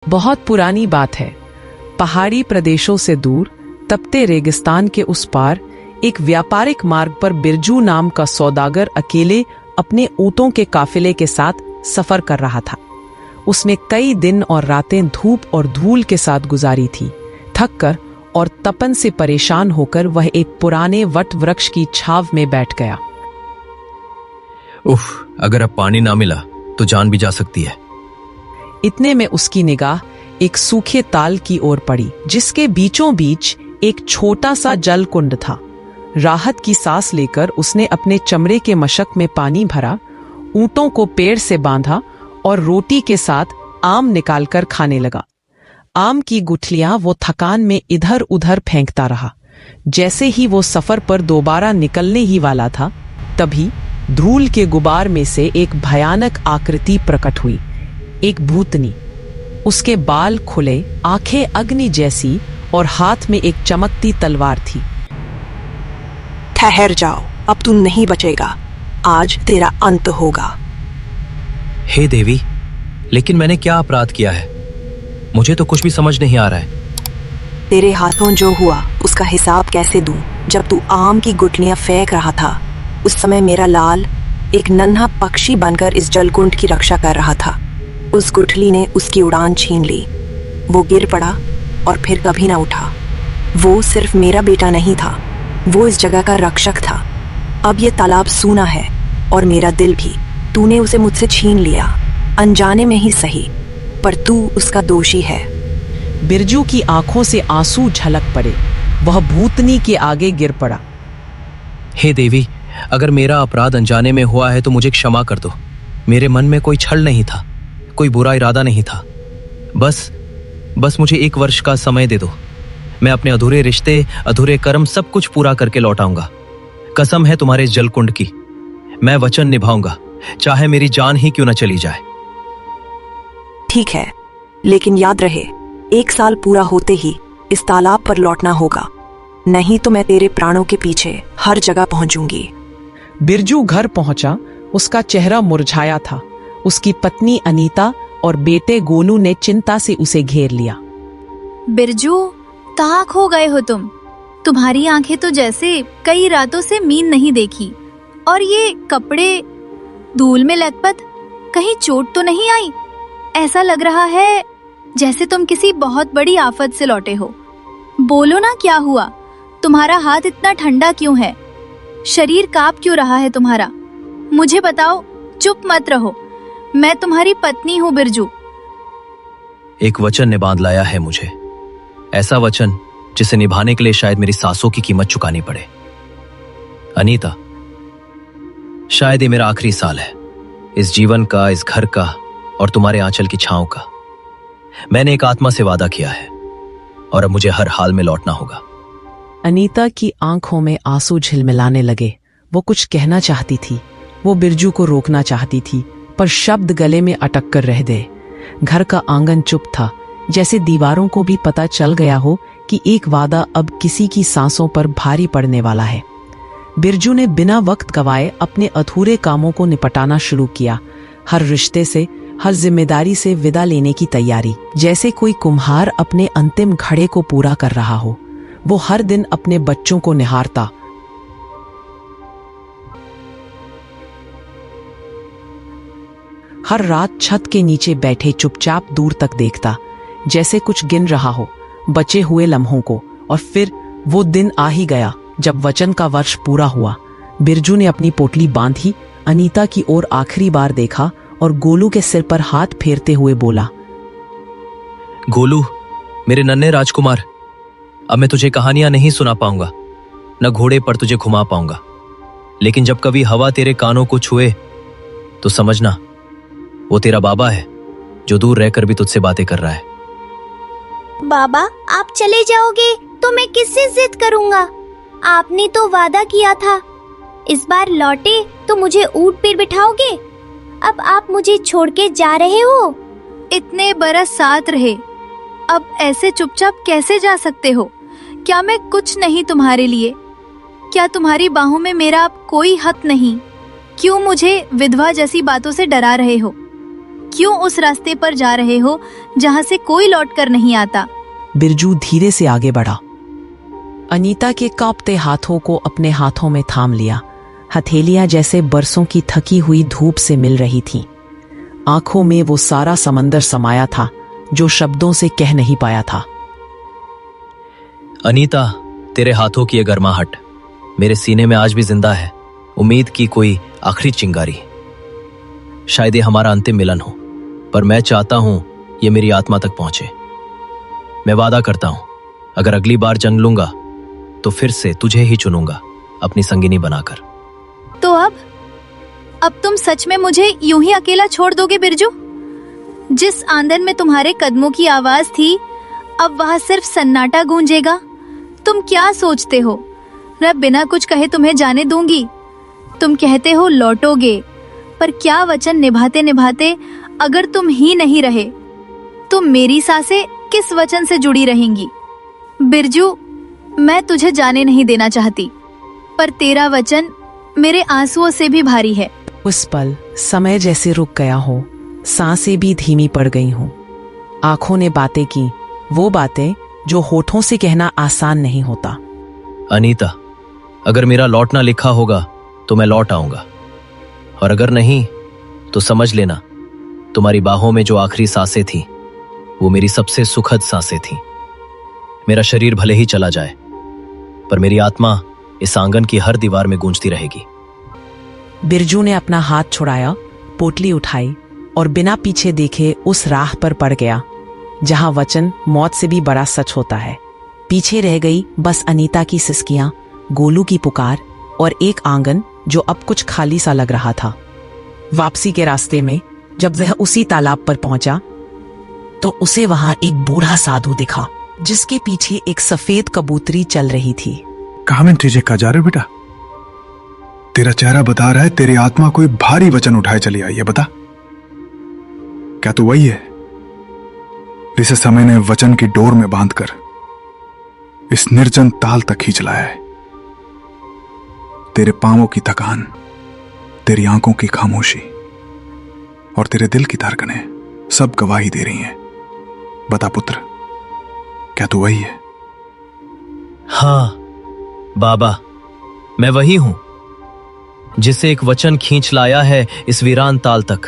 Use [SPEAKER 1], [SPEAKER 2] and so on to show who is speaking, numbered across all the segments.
[SPEAKER 1] बहुत पुरानी बात है। पहाड़ी प्रदेशों से दूर तपते रेगिस्तान के उस पार एक व्यापारिक मार्ग पर बिरजू नाम का सौदागर अकेले अपने ऊँटों के काफिले के साथ सफर कर रहा था। उसने कई दिन और रातें धूप और धूल के साथ गुजारी थी। थककर और तपन से परेशान होकर वह एक पुराने वट वृक्ष की छाव में बैठ गया।
[SPEAKER 2] उफ, अगर अब पानी ना मिला तो जान भी जा सकती है।
[SPEAKER 1] इतने में उसकी निगाह एक सूखे ताल की ओर पड़ी, जिसके बीचों बीच एक छोटा सा जल कुंड था। राहत की सांस लेकर उसने अपने चमड़े के मशक में पानी भरा, ऊँटों को पेड़ से बांधा और रोटी के साथ आम निकालकर खाने लगा। आम की गुठलियां वो थकान में इधर उधर फेंकता रहा। जैसे ही वो सफर पर दोबारा निकलने ही वाला था, तभी धूल के गुबार में से एक भयानक आकृति प्रकट हुई। एक भूतनी। उसके बाल खुले, आंखें अग्नि जैसी और हाथ में एक चमकती तलवार थी।
[SPEAKER 3] ठहर जाओ, अब तू नहीं बचेगा। आज तेरा अंत होगा।
[SPEAKER 2] हे देवी, लेकिन मैंने क्या अपराध किया है? मुझे तो कुछ भी समझ नहीं आ रहा है।
[SPEAKER 3] तेरे हाथों जो हुआ उसका हिसाब कैसे दूं? जब तू आम की गुठलियां फेंक रहा था, उस समय मेरा लाल एक नन्हा पक्षी बनकर इस जलकुंड की रक्षा कर रहा था। उस गुठली ने उसकी उड़ान छीन ली। वो गिर पड़ा और फिर कभी ना उठा। वो सिर्फ मेरा बेटा नहीं था, वो इस जगह का रक्षक था। अब ये तालाब सूना है और मेरा दिल भी। तूने उसे मुझसे छीन लिया, अनजाने में ही सही, पर तू उसका दोषी है।
[SPEAKER 1] बिरजू की आंखों से आंसू झलक पड़े। वह भूतनी के आगे गिर पड़ा।
[SPEAKER 2] हे देवी, अगर मेरा अपराध अनजाने में हुआ है तो मुझे क्षमा कर दो। मेरे मन में कोई छल नहीं था, कोई बुरा इरादा नहीं था। बस मुझे 1 वर्ष का समय दे दो। मैं अपने अधूरे रिश्ते, अधूरे कर्म सब कुछ पूरा करके लौट आऊंगा। कसम है तुम्हारे इस जलकुंड की, मैं वचन निभाऊंगा, चाहे मेरी जान ही क्यों न चली जाए।
[SPEAKER 3] ठीक है, लेकिन याद रहे, 1 साल पूरा होते ही इस तालाब पर लौटना होगा, नहीं तो मैं तेरे प्राणों के पीछे हर जगह पहुंचूंगी।
[SPEAKER 1] बिरजू घर पहुंचा। उसका चेहरा मुरझाया था। उसकी पत्नी अनीता और बेटे गोलू ने चिंता से उसे घेर लिया।
[SPEAKER 4] बिरजू, कहाँ खो गए हो तुम? तुम्हारी आंखें तो जैसे कई रातों से नींद नहीं देखी। और ये कपड़े धूल में लथपथ, कहीं चोट तो नहीं आई? ऐसा लग रहा है जैसे तुम किसी बहुत बड़ी आफत से लौटे हो। बोलो ना, क्या हुआ? तुम्हारा हाथ इतना ठंडा क्यों है? शरीर कांप क्यों रहा है तुम्हारा? मुझे बताओ, चुप मत रहो। मैं तुम्हारी पत्नी हूँ बिरजू।
[SPEAKER 2] एक वचन ने बांध लाया है मुझे, ऐसा वचन जिसे निभाने के लिए शायद मेरी सांसों की कीमत चुकानी पड़े। अनीता, शायद ये मेरा आखिरी साल है, इस जीवन का, इस घर का और तुम्हारे आंचल की छांव का। मैंने एक आत्मा से वादा किया है और अब मुझे हर हाल में लौटना होगा।
[SPEAKER 1] अनीता की आंखों में आंसू झिलमिलाने लगे। वो कुछ कहना चाहती थी, वो बिरजू को रोकना चाहती थी, पर शब्द गले में अटक कर रह गए। घर का आंगन चुप था, जैसे दीवारों को भी पता चल गया हो कि एक वादा अब किसी की सांसों पर भारी पड़ने वाला है। बिरजू ने बिना वक्त गवाए अपने अधूरे कामों को निपटाना शुरू किया। हर रिश्ते से, हर जिम्मेदारी से विदा लेने की तैयारी, जैसे कोई कुम्हार अपने अंतिम घड़े को पूरा कर रहा हो। वो हर दिन अपने बच्चों को निहारता, हर रात छत के नीचे बैठे चुपचाप दूर तक देखता, जैसे कुछ गिन रहा हो बचे हुए लम्हों को। और फिर वो दिन आ ही गया जब वचन का वर्ष पूरा हुआ। बिरजू ने अपनी पोटली बांधी, अनीता की ओर आखिरी बार देखा और गोलू के सिर पर हाथ फेरते हुए बोला,
[SPEAKER 2] गोलू, मेरे नन्हे राजकुमार, अब मैं तुझे कहानियां नहीं सुना पाऊंगा, न घोड़े पर तुझे घुमा पाऊंगा, लेकिन जब कभी हवा तेरे कानों को छुए तो समझना वो तेरा बाबा है, जो दूर रहकर भी तुझसे बातें कर रहा है।
[SPEAKER 5] बाबा, आप चले जाओगे तो मैं किससे जिद करूंगा? आपने तो वादा किया था, इस बार लौटे तो मुझे ऊंट पर बिठाओगे। अब आप मुझे छोड़ के जा रहे हो?
[SPEAKER 4] इतने बरस साथ रहे, अब ऐसे चुपचाप कैसे जा सकते हो? क्या मैं कुछ नहीं तुम्हारे लिए? क्या तुम्हारी बाहों में मेरा अब कोई हक नहीं? क्यों मुझे विधवा जैसी बातों से डरा रहे हो? क्यों उस रास्ते पर जा रहे हो जहाँ से कोई लौट कर नहीं आता?
[SPEAKER 1] बिरजू धीरे से आगे बढ़ा। अनीता के कांपते हाथों को अपने हाथों में थाम लिया। हथेलियां जैसे बरसों की थकी हुई धूप से मिल रही थीं। आंखों में वो सारा समंदर समाया था जो शब्दों से कह नहीं पाया था।
[SPEAKER 2] अनीता, तेरे हाथों की ये गर्माहट मेरे सीने में आज भी जिंदा है। उम्मीद की कोई आखिरी चिंगारी। शायद ये हमारा अंतिम मिलन हो, पर मैं चाहता हूं ये मेरी आत्मा तक पहुंचे। मैं वादा करता हूं, अगर अगली बार जंग लूंगा तो फिर से तुझे ही चुनूंगा अपनी संगिनी बनाकर।
[SPEAKER 4] तो अब तुम सच में मुझे यूं ही अकेला छोड़ दोगे बिरजू? जिस आंगन में तुम्हारे कदमों की आवाज थी, अब वहां सिर्फ सन्नाटा गूंजेगा। तुम क्या सोचते हो मैं बिना कुछ कहे तुम्हें जाने दूंगी? तुम कहते हो लौटोगे, पर क्या वचन निभाते निभाते अगर तुम ही नहीं रहे तो मेरी सांसें किस वचन से जुड़ी रहेंगी? बिरजू, मैं तुझे जाने नहीं देना चाहती, पर तेरा वचन मेरे आंसुओं से भी भारी है।
[SPEAKER 1] उस पल समय जैसे रुक गया हो, सांसें भी धीमी पड़ गई हों। आंखों ने बातें की, वो बातें जो होठों से कहना आसान नहीं होता।
[SPEAKER 2] अनीता, अगर मेरा लौटना लिखा होगा तो मैं लौट आऊंगा, और अगर नहीं तो समझ लेना तुम्हारी बाहों में जो आखिरी सांसें थी वो मेरी सबसे सुखद सांसें थी। मेरा शरीर भले ही चला जाए, पर मेरी आत्मा इस आंगन की हर दीवार में गूंजती रहेगी।
[SPEAKER 1] बिरजू ने अपना हाथ छुड़ाया, पोटली उठाई और बिना पीछे देखे उस राह पर पड़ गया जहां वचन मौत से भी बड़ा सच होता है। पीछे रह गई बस अनीता की सिसकियां, गोलू की पुकार और एक आंगन जो अब कुछ खाली सा लग रहा था। वापसी के रास्ते में जब वह उसी तालाब पर पहुंचा तो उसे वहां एक बूढ़ा साधु दिखा जिसके पीछे एक सफेद कबूतरी चल रही थी।
[SPEAKER 6] कहाँ में तुझे कहा जा रहे हो बेटा? तेरा चेहरा बता रहा है तेरी आत्मा कोई भारी वचन उठाए चली आई है। बता, क्या तू वही है जिसे समय ने वचन की डोर में बांधकर इस निर्जन ताल तक खींच लाया है? तेरे पांवों की थकान, तेरी आंखों की खामोशी और तेरे दिल की धड़कनें सब गवाही दे रही हैं। बता पुत्र, क्या तू वही है?
[SPEAKER 2] हाँ बाबा, मैं वही हूं जिसे एक वचन खींच लाया है इस वीरान ताल तक।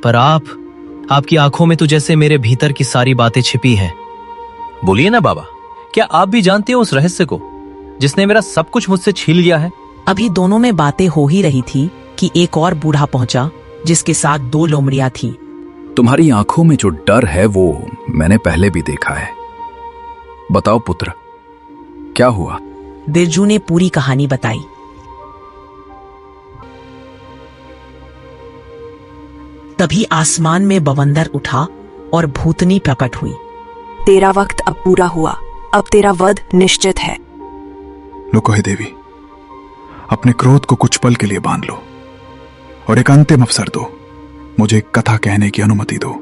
[SPEAKER 2] पर आपकी आंखों में तो जैसे मेरे भीतर की सारी बातें छिपी हैं। बोलिए ना बाबा, क्या आप भी जानते हो उस रहस्य को जिसने मेरा सब कुछ मुझसे छीन लिया है?
[SPEAKER 1] अभी दोनों में बातें हो ही रही थी कि एक और बूढ़ा पहुंचा जिसके साथ 2 लोमड़ियां थी।
[SPEAKER 7] तुम्हारी आंखों में जो डर है वो मैंने पहले भी देखा है। बताओ पुत्र, क्या हुआ?
[SPEAKER 1] बिरजू ने पूरी कहानी बताई। तभी आसमान में बवंदर उठा और भूतनी प्रकट हुई।
[SPEAKER 3] तेरा वक्त अब पूरा हुआ, अब तेरा वध निश्चित है।
[SPEAKER 6] लो कहे देवी, अपने क्रोध को कुछ पल के लिए बांध लो और एक अंतिम अवसर दो। मुझे एक कथा कहने की अनुमति दो।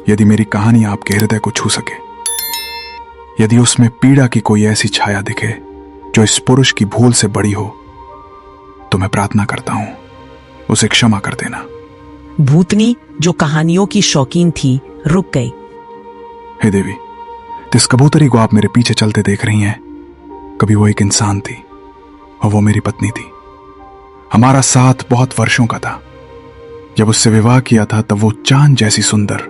[SPEAKER 6] यदि मेरी कहानी आपके हृदय को छू सके, यदि उसमें पीड़ा की कोई ऐसी छाया दिखे जो इस पुरुष की भूल से बड़ी हो, तो मैं प्रार्थना करता हूं उसे क्षमा कर देना।
[SPEAKER 1] भूतनी जो कहानियों की शौकीन थी रुक गई।
[SPEAKER 6] हे देवी, जिस कबूतरी को आप मेरे पीछे चलते देख रही हैं, कभी वो एक इंसान थी और वो मेरी पत्नी थी। हमारा साथ बहुत वर्षों का था। जब उससे विवाह किया था तब वो चांद जैसी सुंदर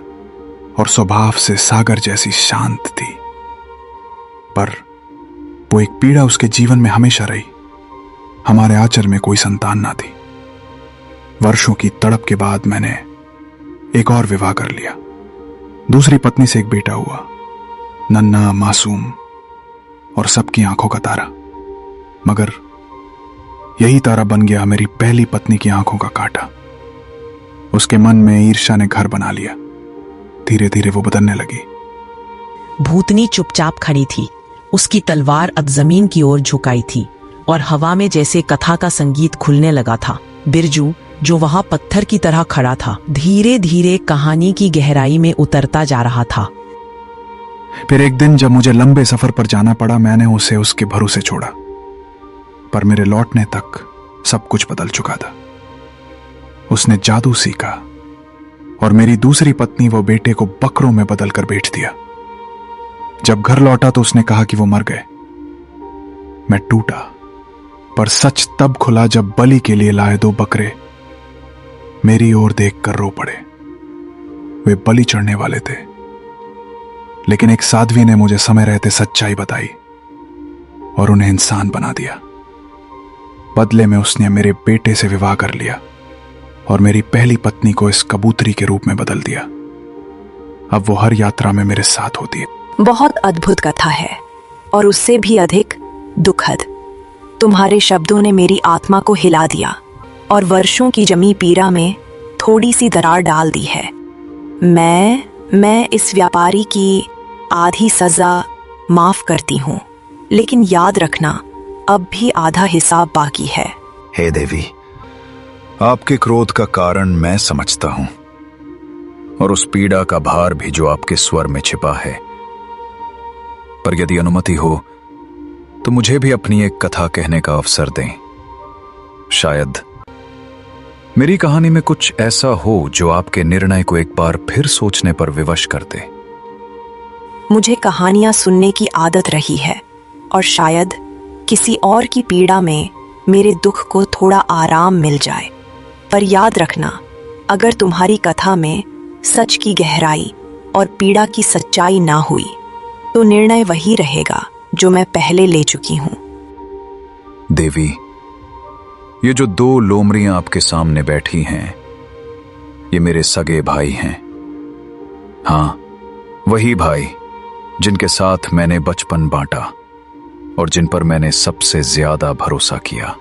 [SPEAKER 6] और स्वभाव से सागर जैसी शांत थी, पर वो एक पीड़ा उसके जीवन में हमेशा रही। हमारे आचर में कोई संतान ना थी। वर्षों की तड़प के बाद मैंने एक और विवाह कर लिया। दूसरी पत्नी से एक बेटा हुआ, नन्हा, मासूम और सबकी आंखों का तारा। मगर यही तारा बन गया मेरी पहली पत्नी की आंखों का कांटा। उसके मन में ईर्ष्या ने घर बना लिया। धीरे धीरे वो बदलने लगी।
[SPEAKER 1] भूतनी चुपचाप खड़ी थी। उसकी तलवार अब जमीन की ओर झुकाई थी और हवा में जैसे कथा का संगीत खुलने लगा था। बिरजू जो वहां पत्थर की तरह खड़ा था, धीरे धीरे कहानी की गहराई में उतरता जा रहा था।
[SPEAKER 6] फिर एक दिन जब मुझे लंबे सफर पर जाना पड़ा, मैंने उसे उसके भरोसे छोड़ा। पर मेरे लौटने तक सब कुछ बदल चुका था। उसने जादू सीखा और मेरी दूसरी पत्नी वो बेटे को बकरों में बदलकर बेच दिया। जब घर लौटा तो उसने कहा कि वो मर गए। मैं टूटा, पर सच तब खुला जब बलि के लिए लाए 2 बकरे मेरी ओर देखकर रो पड़े। वे बलि चढ़ने वाले थे, लेकिन एक साध्वी ने मुझे समय रहते सच्चाई बताई और उन्हें इंसान बना दिया। बदले में उसने मेरे बेटे से विवाह कर लिया और मेरी पहली पत्नी को इस कबूतरी के रूप में बदल दिया। अब वो हर यात्रा में मेरे साथ होती है।
[SPEAKER 3] बहुत अद्भुत कथा है और उससे भी अधिक दुखद। तुम्हारे शब्दों ने मेरी आत्मा को हिला दिया और वर्षों की जमी पीड़ा में थोड़ी सी दरार डाल दी है। मैं इस व्यापारी की आधी सजा माफ करती हूं, लेकिन याद रखना अब भी आधा हिसाब बाकी है।
[SPEAKER 7] हे देवी, आपके क्रोध का कारण मैं समझता हूं और उस पीड़ा का भार भी जो आपके स्वर में छिपा है। पर यदि अनुमति हो तो मुझे भी अपनी एक कथा कहने का अवसर दें। शायद मेरी कहानी में कुछ ऐसा हो जो आपके निर्णय को एक बार फिर सोचने पर विवश कर दे।
[SPEAKER 3] मुझे कहानियां सुनने की आदत रही है और शायद किसी और की पीड़ा में मेरे दुख को थोड़ा आराम मिल जाए। पर याद रखना, अगर तुम्हारी कथा में सच की गहराई और पीड़ा की सच्चाई ना हुई तो निर्णय वही रहेगा जो मैं पहले ले चुकी हूं।
[SPEAKER 7] देवी, ये जो 2 लोमड़ियां आपके सामने बैठी हैं, ये मेरे सगे भाई हैं। हां, वही भाई जिनके साथ मैंने बचपन बांटा और जिन पर मैंने सबसे ज्यादा भरोसा किया।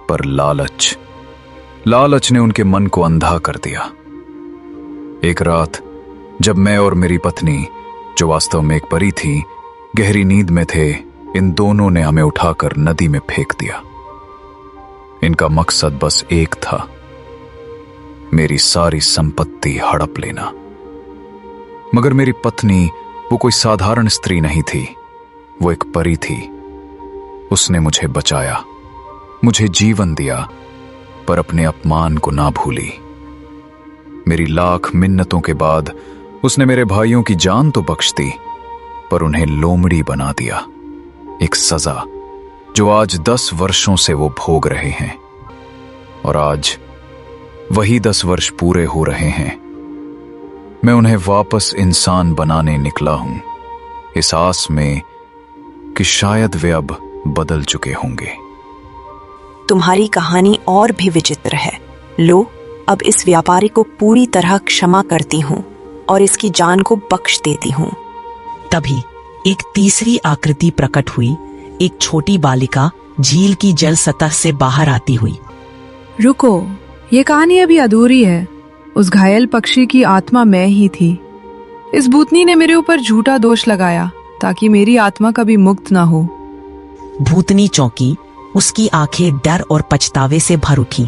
[SPEAKER 7] पर लालच ने उनके मन को अंधा कर दिया। एक रात जब मैं और मेरी पत्नी, जो वास्तव में एक परी थी, गहरी नींद में थे, इन दोनों ने हमें उठाकर नदी में फेंक दिया। इनका मकसद बस एक था, मेरी सारी संपत्ति हड़प लेना। मगर मेरी पत्नी वो कोई साधारण स्त्री नहीं थी, वो एक परी थी। उसने मुझे बचाया, मुझे जीवन दिया, पर अपने अपमान को ना भूली। मेरी लाख मिन्नतों के बाद उसने मेरे भाइयों की जान तो बख्श दी, पर उन्हें लोमड़ी बना दिया। एक सजा जो आज 10 वर्षों से वो भोग रहे हैं। और आज वही 10 वर्ष पूरे हो रहे हैं। मैं उन्हें वापस इंसान बनाने निकला हूं, इस आस में कि शायद वे अब बदल चुके होंगे।
[SPEAKER 3] तुम्हारी कहानी और भी विचित्र है। लो, अब इस व्यापारी को पूरी तरह क्षमा करती हूँ और इसकी जान को बख्श देती हूँ।
[SPEAKER 1] तभी एक तीसरी आकृति प्रकट हुई, एक छोटी बालिका झील की जल सतह से बाहर आती हुई।
[SPEAKER 8] रुको, ये कहानी अभी अधूरी है। उस घायल पक्षी की आत्मा मैं ही थी। इस भूतनी ने मेरे ऊपर झूठा दोष लगाया ताकि मेरी आत्मा कभी मुक्त ना हो।
[SPEAKER 1] भूतनी चौंकी, उसकी आंखें डर और पछतावे से भर उठी।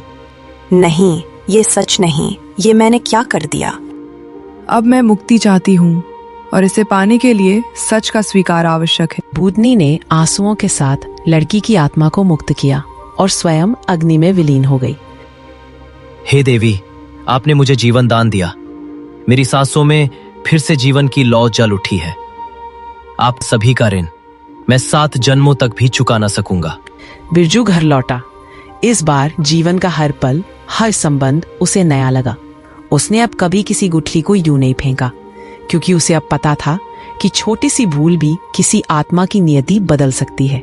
[SPEAKER 3] नहीं, ये सच नहीं। ये मैंने क्या कर दिया?
[SPEAKER 8] अब मैं मुक्ति चाहती हूँ और इसे पाने के लिए सच का स्वीकार आवश्यक है।
[SPEAKER 1] भूतनी ने आंसुओं के साथ लड़की की आत्मा को मुक्त किया और स्वयं अग्नि में विलीन हो गई।
[SPEAKER 2] हे देवी, आपने मुझे जीवन दान दिया। मेरी सांसों में फिर से जीवन की लौ जल उठी है। आप सभी का ऋण मैं 7 जन्मों तक भी चुका ना सकूंगा।
[SPEAKER 1] बिरजू घर लौटा। इस बार जीवन का हर पल, हर संबंध उसे नया लगा। उसने अब कभी किसी गुठली को यूं नहीं फेंका, क्योंकि उसे अब पता था कि छोटी सी भूल भी किसी आत्मा की नियति बदल सकती है।